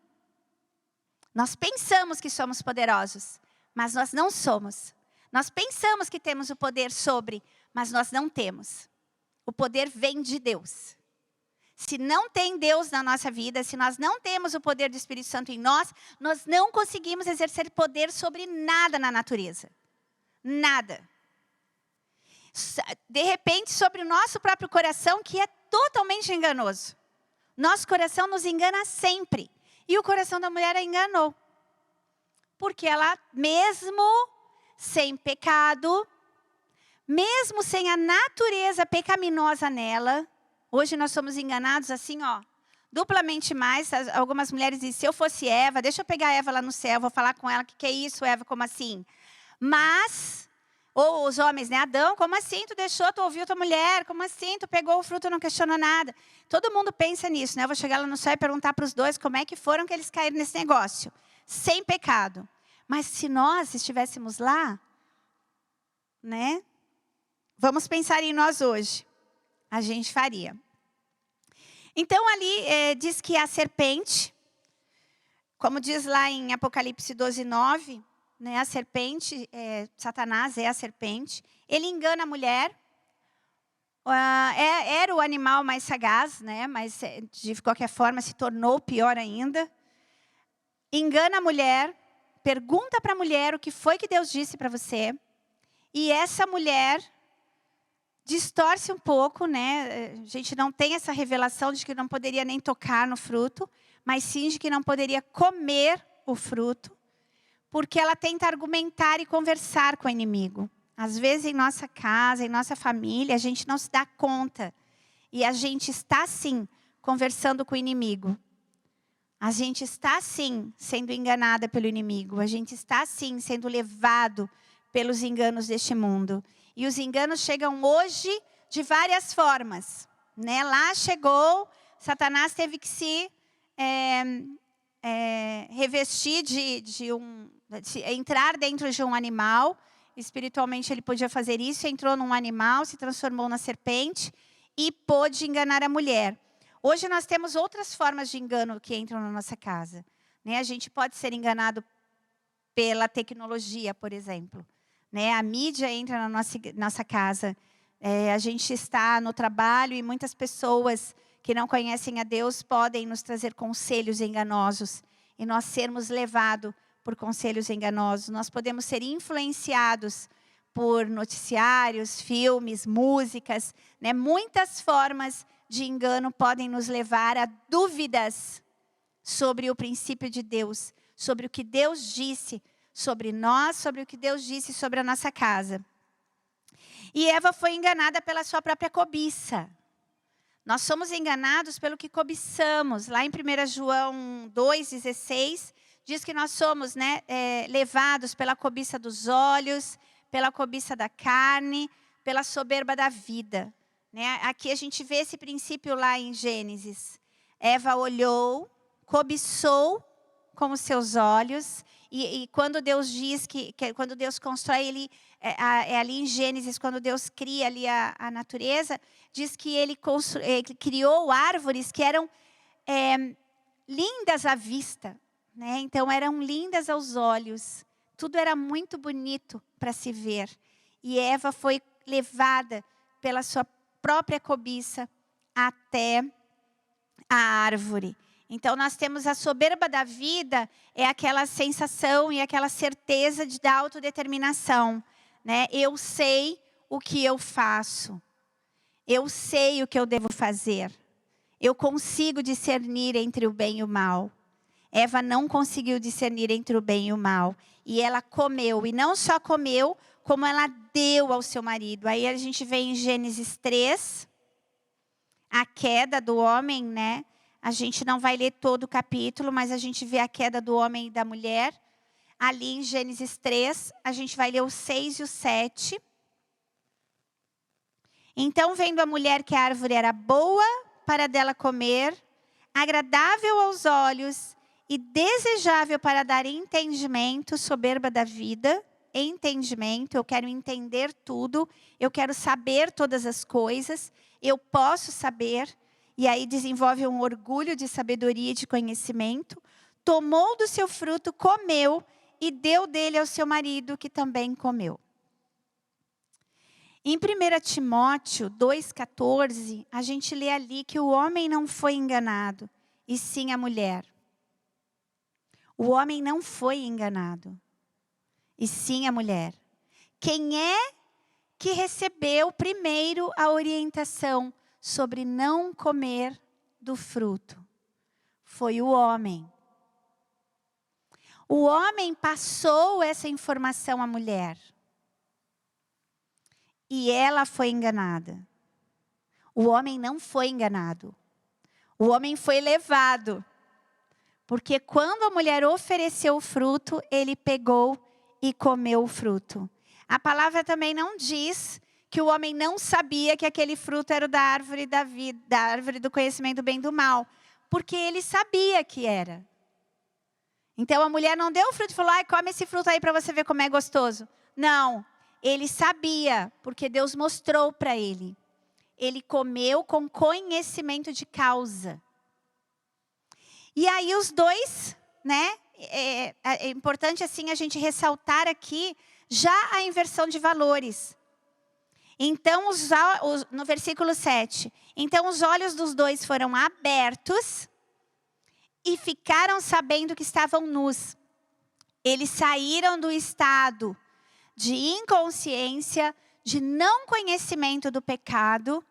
Nós pensamos que somos poderosos, mas nós não somos. Nós pensamos que temos o poder sobre, mas nós não temos. O poder vem de Deus. Se não tem Deus na nossa vida, se nós não temos o poder do Espírito Santo em nós, nós não conseguimos exercer poder sobre nada na natureza. Nada. De repente, sobre o nosso próprio coração, que é totalmente enganoso. Nosso coração nos engana sempre. E o coração da mulher a enganou. Porque ela, mesmo sem pecado, mesmo sem a natureza pecaminosa nela, hoje nós somos enganados assim, ó, duplamente mais. Algumas mulheres dizem, se eu fosse Eva, deixa eu pegar a Eva lá no céu, vou falar com ela, o que é isso, Eva, como assim? Mas, ou os homens, né, Adão, como assim tu deixou, tu ouviu tua mulher, como assim tu pegou o fruto e não questionou nada? Todo mundo pensa nisso, né, eu vou chegar lá no céu e perguntar para os dois como é que foram que eles caíram nesse negócio. Sem pecado. Mas se nós estivéssemos lá, né, vamos pensar em nós hoje. A gente faria. Então ali diz que a serpente, como diz lá em Apocalipse 12:9, né, a serpente, Satanás é a serpente, ele engana a mulher, era o animal mais sagaz, né, mas de qualquer forma se tornou pior ainda. Engana a mulher, pergunta para a mulher o que foi que Deus disse para você, e essa mulher distorce um pouco, né? A gente não tem essa revelação de que não poderia nem tocar no fruto, mas sim de que não poderia comer o fruto, porque ela tenta argumentar e conversar com o inimigo. Às vezes em nossa casa, em nossa família, a gente não se dá conta. E a gente está sim conversando com o inimigo. A gente está sim sendo enganada pelo inimigo. A gente está sim sendo levado pelos enganos deste mundo. E os enganos chegam hoje de várias formas, né? Lá chegou, Satanás teve que se revestir de entrar dentro de um animal. Espiritualmente ele podia fazer isso, entrou num animal, se transformou na serpente e pôde enganar a mulher. Hoje nós temos outras formas de engano que entram na nossa casa, né? A gente pode ser enganado pela tecnologia, por exemplo. Né? A mídia entra na nossa casa. A gente está no trabalho e muitas pessoas que não conhecem a Deus podem nos trazer conselhos enganosos. E nós sermos levados por conselhos enganosos. Nós podemos ser influenciados por noticiários, filmes, músicas. Né? Muitas formas de engano podem nos levar a dúvidas sobre o princípio de Deus, sobre o que Deus disse sobre nós, sobre o que Deus disse sobre a nossa casa. E Eva foi enganada pela sua própria cobiça. Nós somos enganados pelo que cobiçamos. Lá em 1 João 2,16, diz que nós somos, né, levados pela cobiça dos olhos, pela cobiça da carne, pela soberba da vida. Né? Aqui a gente vê esse princípio lá em Gênesis. Eva olhou, cobiçou com os seus olhos. E quando Deus diz quando Deus constrói ele, ali em Gênesis, quando Deus cria ali a natureza, diz que ele criou árvores que eram lindas à vista, né? Então eram lindas aos olhos, tudo era muito bonito para se ver. E Eva foi levada pela sua própria cobiça até a árvore. Então, nós temos a soberba da vida, é aquela sensação e aquela certeza da autodeterminação. Né? Eu sei o que eu faço. Eu sei o que eu devo fazer. Eu consigo discernir entre o bem e o mal. Eva não conseguiu discernir entre o bem e o mal. E ela comeu. E não só comeu, como ela deu ao seu marido. Aí a gente vê em Gênesis 3, a queda do homem, né? A gente não vai ler todo o capítulo, mas a gente vê a queda do homem e da mulher. Ali em Gênesis 3, a gente vai ler o 6 e o 7. Então, vendo a mulher que a árvore era boa para dela comer, agradável aos olhos e desejável para dar entendimento, soberba da vida, entendimento, eu quero entender tudo, eu quero saber todas as coisas, eu posso saber. E aí desenvolve um orgulho de sabedoria e de conhecimento. Tomou do seu fruto, comeu e deu dele ao seu marido, que também comeu. Em 1 Timóteo 2,14, a gente lê ali que o homem não foi enganado, e sim a mulher. O homem não foi enganado, e sim a mulher. Quem é que recebeu primeiro a orientação sobre não comer do fruto? Foi o homem. O homem passou essa informação à mulher. E ela foi enganada. O homem não foi enganado. O homem foi levado. Porque quando a mulher ofereceu o fruto, ele pegou e comeu o fruto. A palavra também não diz que o homem não sabia que aquele fruto era o da árvore da vida, da árvore do conhecimento do bem e do mal. Porque ele sabia que era. Então a mulher não deu o fruto e falou, come esse fruto aí para você ver como é gostoso. Não, ele sabia, porque Deus mostrou para ele. Ele comeu com conhecimento de causa. E aí os dois, né? É importante assim a gente ressaltar aqui já a inversão de valores. Então, no versículo 7. Então os olhos dos dois foram abertos e ficaram sabendo que estavam nus. Eles saíram do estado de inconsciência, de não conhecimento do pecado.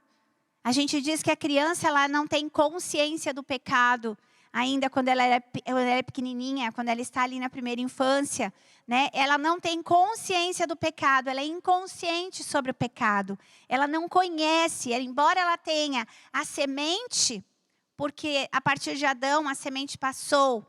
A gente diz que a criança ela não tem consciência do pecado ainda quando ela é pequenininha, quando ela está ali na primeira infância, né? Ela não tem consciência do pecado, ela é inconsciente sobre o pecado. Ela não conhece, embora ela tenha a semente, porque a partir de Adão a semente passou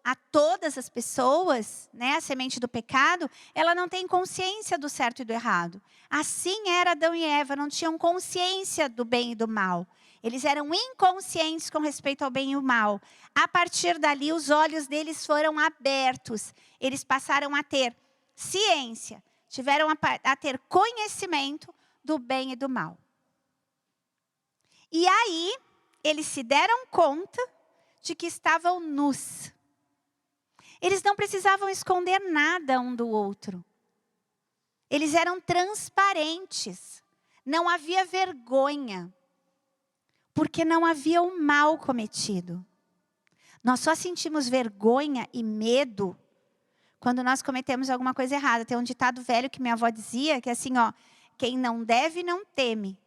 a todas as pessoas, né, a semente do pecado, ela não tem consciência do certo e do errado. Assim era Adão e Eva, não tinham consciência do bem e do mal. Eles eram inconscientes com respeito ao bem e ao mal. A partir dali, os olhos deles foram abertos. Eles passaram a ter ciência, tiveram a ter conhecimento do bem e do mal. E aí, eles se deram conta de que estavam nus. Eles não precisavam esconder nada um do outro. Eles eram transparentes. Não havia vergonha. Porque não havia o mal cometido. Nós só sentimos vergonha e medo quando nós cometemos alguma coisa errada. Tem um ditado velho que minha avó dizia, que é assim, quem não deve, não teme.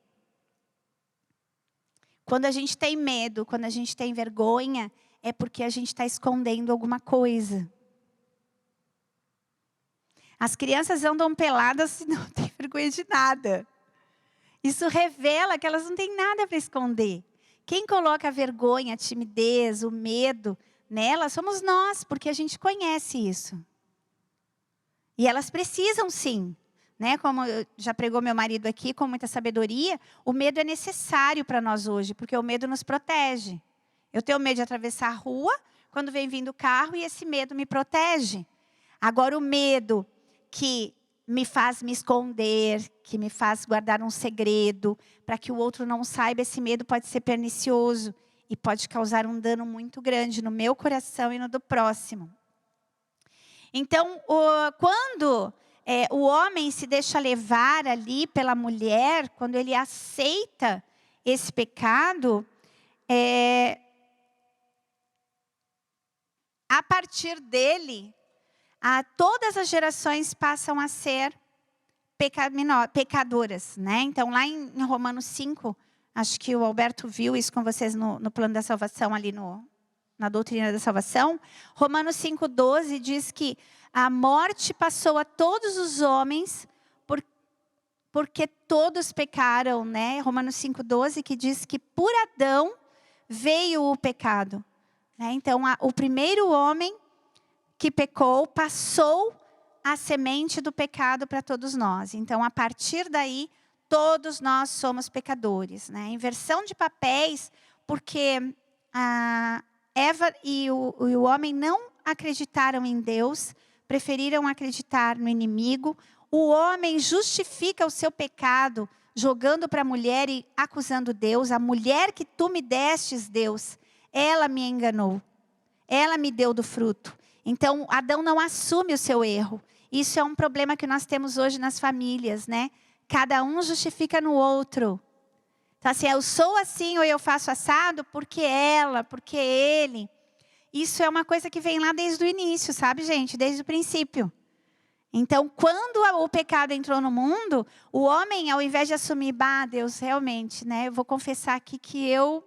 Quando a gente tem medo, quando a gente tem vergonha, é porque a gente está escondendo alguma coisa. As crianças andam peladas e não têm vergonha de nada. Isso revela que elas não têm nada para esconder. Quem coloca a vergonha, a timidez, o medo nelas somos nós, porque a gente conhece isso. E elas precisam sim, né? Como já pregou meu marido aqui com muita sabedoria, o medo é necessário para nós hoje, porque o medo nos protege. Eu tenho medo de atravessar a rua quando vem vindo o carro e esse medo me protege. Agora o medo que me faz me esconder, que me faz guardar um segredo, para que o outro não saiba, esse medo pode ser pernicioso e pode causar um dano muito grande no meu coração e no do próximo. Então, quando o homem se deixa levar ali pela mulher, quando ele aceita esse pecado, a partir dele, todas as gerações passam a ser pecadoras, né? Então, lá em Romanos 5, acho que o Alberto viu isso com vocês no plano da salvação, ali na doutrina da salvação. Romanos 5,12 diz que a morte passou a todos os homens porque todos pecaram, né? Romanos 5,12 que diz que por Adão veio o pecado. Né? Então, o primeiro homem que pecou, passou a semente do pecado para todos nós. Então, a partir daí, todos nós somos pecadores. Né? Inversão de papéis, porque a Eva e o homem não acreditaram em Deus, preferiram acreditar no inimigo. O homem justifica o seu pecado, jogando para a mulher e acusando Deus. A mulher que tu me destes, Deus, ela me enganou. Ela me deu do fruto. Então, Adão não assume o seu erro. Isso é um problema que nós temos hoje nas famílias, né? Cada um justifica no outro. Então assim, eu sou assim ou eu faço assado porque ela, porque ele. Isso é uma coisa que vem lá desde o início, sabe, gente? Desde o princípio. Então, quando o pecado entrou no mundo, o homem, ao invés de assumir, Deus, realmente, né? Eu vou confessar aqui que eu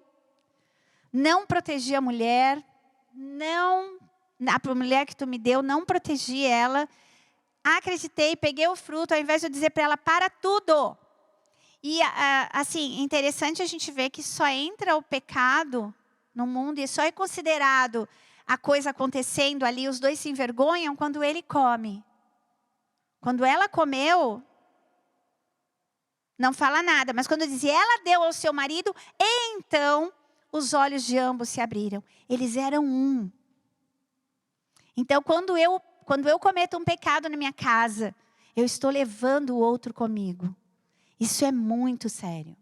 não protegi a mulher, a mulher que tu me deu, não protegi ela. Acreditei, peguei o fruto, ao invés de eu dizer para ela, para tudo. E, assim, interessante a gente ver que só entra o pecado no mundo e só é considerado a coisa acontecendo ali, os dois se envergonham quando ele come. Quando ela comeu, não fala nada. Mas quando dizia, ela deu ao seu marido, então os olhos de ambos se abriram. Eles eram um. Então, quando eu cometo um pecado na minha casa, eu estou levando o outro comigo. Isso é muito sério.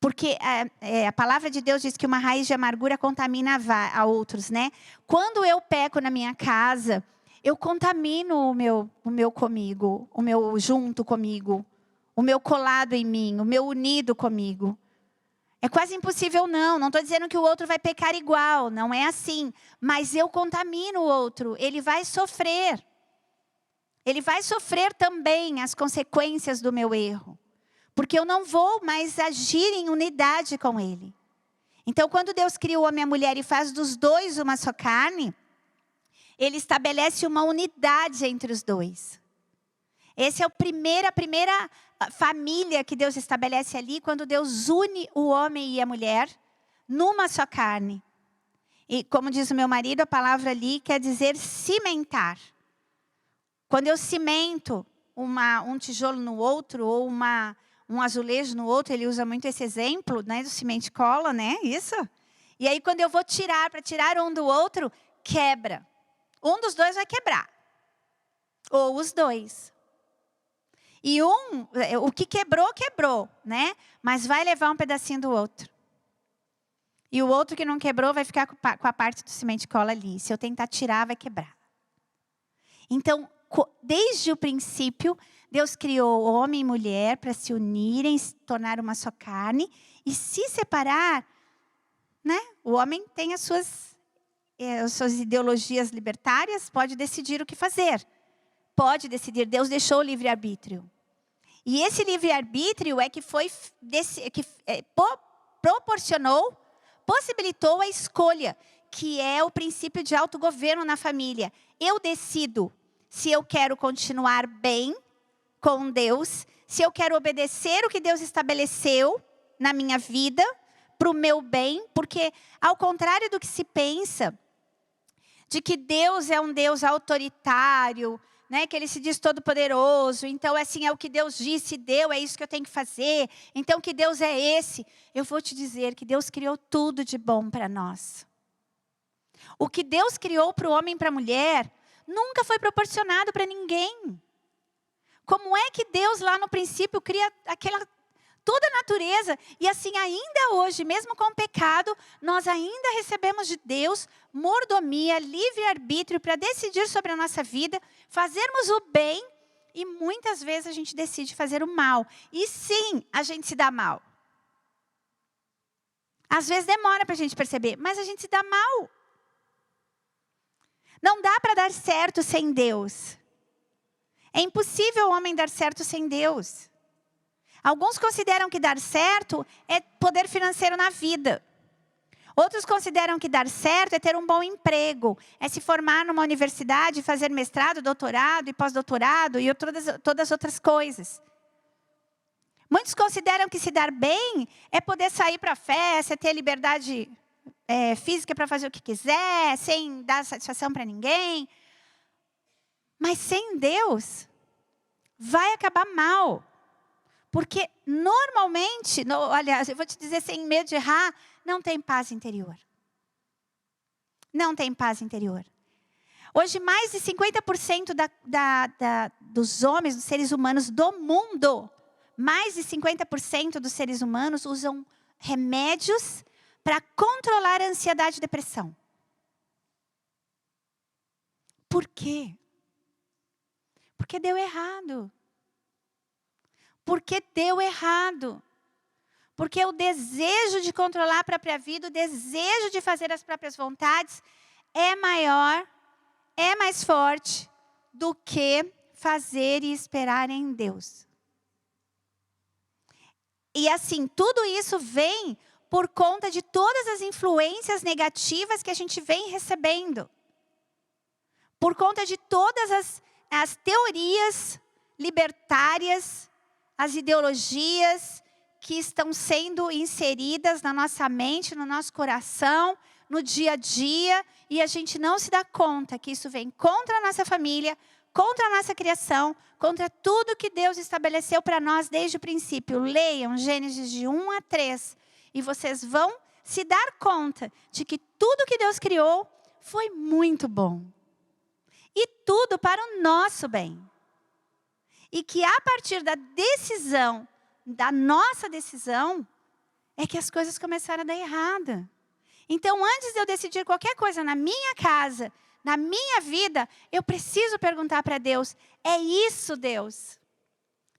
Porque a palavra de Deus diz que uma raiz de amargura contamina a outros, né? Quando eu peco na minha casa, eu contamino o meu comigo, o meu junto comigo, o meu colado em mim, o meu unido comigo. É quase impossível não estou dizendo que o outro vai pecar igual, não é assim. Mas eu contamino o outro, ele vai sofrer. Ele vai sofrer também as consequências do meu erro. Porque eu não vou mais agir em unidade com ele. Então, quando Deus cria o homem e a mulher e faz dos dois uma só carne, ele estabelece uma unidade entre os dois. Essa é a primeira família que Deus estabelece ali, quando Deus une o homem e a mulher numa só carne. E como diz o meu marido, a palavra ali quer dizer cimentar. Quando eu cimento um tijolo no outro, ou um azulejo no outro, ele usa muito esse exemplo, né, do cimento e cola, né, isso? E aí quando eu vou para tirar um do outro, quebra. Um dos dois vai quebrar. Ou os dois. E o que quebrou, quebrou, né? Mas vai levar um pedacinho do outro. E o outro que não quebrou vai ficar com a parte do cimento e cola ali. Se eu tentar tirar, vai quebrar. Então, desde o princípio, Deus criou homem e mulher para se unirem, se tornar uma só carne. E se separar, né? O homem tem as suas ideologias libertárias, pode decidir o que fazer. Pode decidir, Deus deixou o livre-arbítrio. E esse livre-arbítrio é que possibilitou a escolha, que é o princípio de autogoverno na família. Eu decido se eu quero continuar bem com Deus, se eu quero obedecer o que Deus estabeleceu na minha vida, para o meu bem, porque ao contrário do que se pensa, de que Deus é um Deus autoritário, né, que ele se diz todo poderoso, então assim é o que Deus disse, deu, é isso que eu tenho que fazer, então que Deus é esse. Eu vou te dizer que Deus criou tudo de bom para nós. O que Deus criou para o homem e para a mulher, nunca foi proporcionado para ninguém. Como é que Deus lá no princípio cria toda a natureza, e assim ainda hoje, mesmo com o pecado, nós ainda recebemos de Deus mordomia, livre-arbítrio para decidir sobre a nossa vida, fazermos o bem, e muitas vezes a gente decide fazer o mal. E sim, a gente se dá mal. Às vezes demora para a gente perceber, mas a gente se dá mal. Não dá para dar certo sem Deus. É impossível o homem dar certo sem Deus. Alguns consideram que dar certo é poder financeiro na vida. Outros consideram que dar certo é ter um bom emprego, é se formar numa universidade, fazer mestrado, doutorado e pós-doutorado e todas as outras coisas. Muitos consideram que se dar bem é poder sair para a festa, ter liberdade física para fazer o que quiser, sem dar satisfação para ninguém. Mas sem Deus, vai acabar mal. Porque normalmente, aliás, eu vou te dizer sem medo de errar, não tem paz interior. Não tem paz interior. Hoje, mais de 50% dos homens, dos seres humanos do mundo, mais de 50% dos seres humanos usam remédios para controlar a ansiedade e depressão. Por quê? Porque deu errado. porque deu errado. Porque o desejo de controlar a própria vida, o desejo de fazer as próprias vontades é maior, é mais forte do que fazer e esperar em Deus. E assim, tudo isso vem por conta de todas as influências negativas que a gente vem recebendo. Por conta de todas as teorias libertárias, as ideologias que estão sendo inseridas na nossa mente, no nosso coração, no dia a dia, e a gente não se dá conta que isso vem contra a nossa família, contra a nossa criação, contra tudo que Deus estabeleceu para nós desde o princípio. Leiam Gênesis de 1 a 3, e vocês vão se dar conta de que tudo que Deus criou foi muito bom. E tudo para o nosso bem. E que a partir da decisão, da nossa decisão, é que as coisas começaram a dar errado. Então, antes de eu decidir qualquer coisa na minha casa, na minha vida, eu preciso perguntar para Deus, é isso, Deus?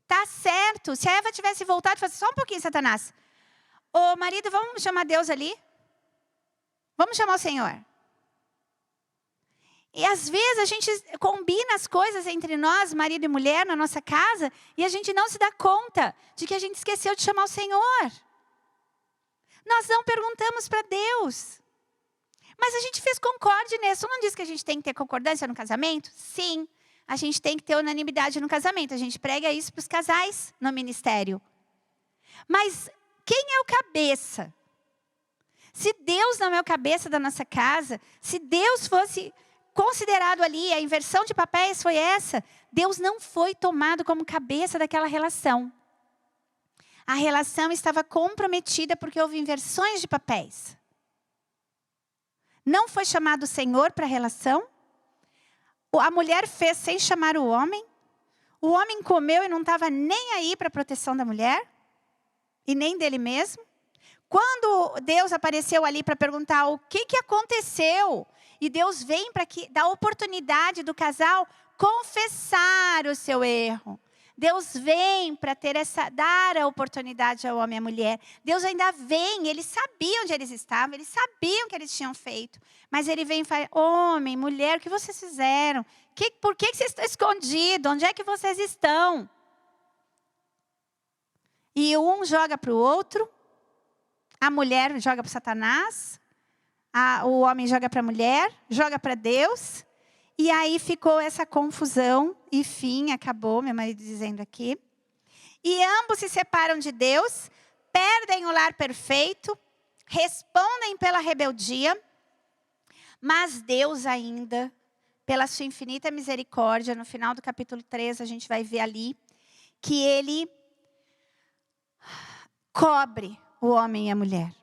Tá certo? Se a Eva tivesse voltado e falasse, só um pouquinho, Satanás. Ô marido, vamos chamar Deus ali? Vamos chamar o Senhor. E às vezes a gente combina as coisas entre nós, marido e mulher, na nossa casa, e a gente não se dá conta de que a gente esqueceu de chamar o Senhor. Nós não perguntamos para Deus. Mas a gente fez concórdia nisso. Não diz que a gente tem que ter concordância no casamento? Sim, a gente tem que ter unanimidade no casamento. A gente prega isso para os casais no ministério. Mas quem é o cabeça? Se Deus não é o cabeça da nossa casa, se Deus fosse considerado ali, a inversão de papéis foi essa, Deus não foi tomado como cabeça daquela relação. A relação estava comprometida porque houve inversões de papéis. Não foi chamado o Senhor para a relação. A mulher fez sem chamar o homem comeu e não estava nem aí para a proteção da mulher, e nem dele mesmo. Quando Deus apareceu ali para perguntar o que aconteceu, e Deus vem para dar a oportunidade do casal confessar o seu erro. Deus vem para dar a oportunidade ao homem e à mulher. Deus ainda vem, ele sabia onde eles estavam, eles sabiam o que eles tinham feito. Mas ele vem e fala, homem, mulher, o que vocês fizeram? Por que vocês estão escondidos? Onde é que vocês estão? E um joga para o outro, a mulher joga para Satanás, o homem joga para a mulher, joga para Deus. E aí ficou essa confusão, e fim, acabou, meu marido dizendo aqui. E ambos se separam de Deus, perdem o lar perfeito, respondem pela rebeldia, mas Deus ainda, pela sua infinita misericórdia, no final do capítulo 3, a gente vai ver ali, que ele cobre o homem e a mulher.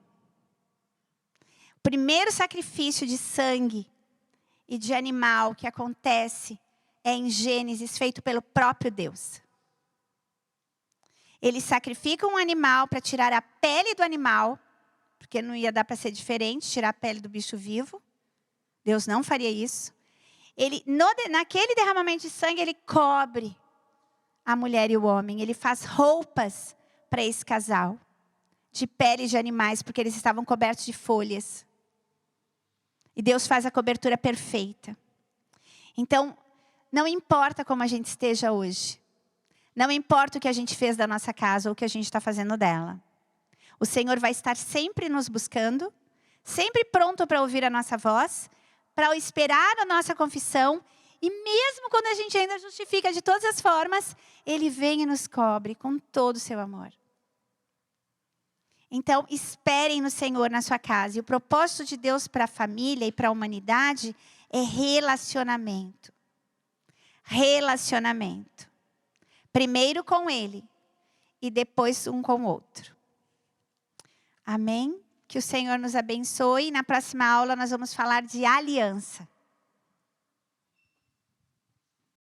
O primeiro sacrifício de sangue e de animal que acontece é em Gênesis, feito pelo próprio Deus. Eles sacrificam um animal para tirar a pele do animal, porque não ia dar para ser diferente, tirar a pele do bicho vivo. Deus não faria isso. Naquele derramamento de sangue, ele cobre a mulher e o homem. Ele faz roupas para esse casal, de peles de animais, porque eles estavam cobertos de folhas. E Deus faz a cobertura perfeita. Então, não importa como a gente esteja hoje. Não importa o que a gente fez da nossa casa ou o que a gente está fazendo dela. O Senhor vai estar sempre nos buscando, sempre pronto para ouvir a nossa voz, para esperar a nossa confissão. E mesmo quando a gente ainda justifica de todas as formas, Ele vem e nos cobre com todo o seu amor. Então, esperem no Senhor na sua casa. E o propósito de Deus para a família e para a humanidade é relacionamento. Relacionamento. Primeiro com Ele e depois um com o outro. Amém? Que o Senhor nos abençoe. Na próxima aula nós vamos falar de aliança.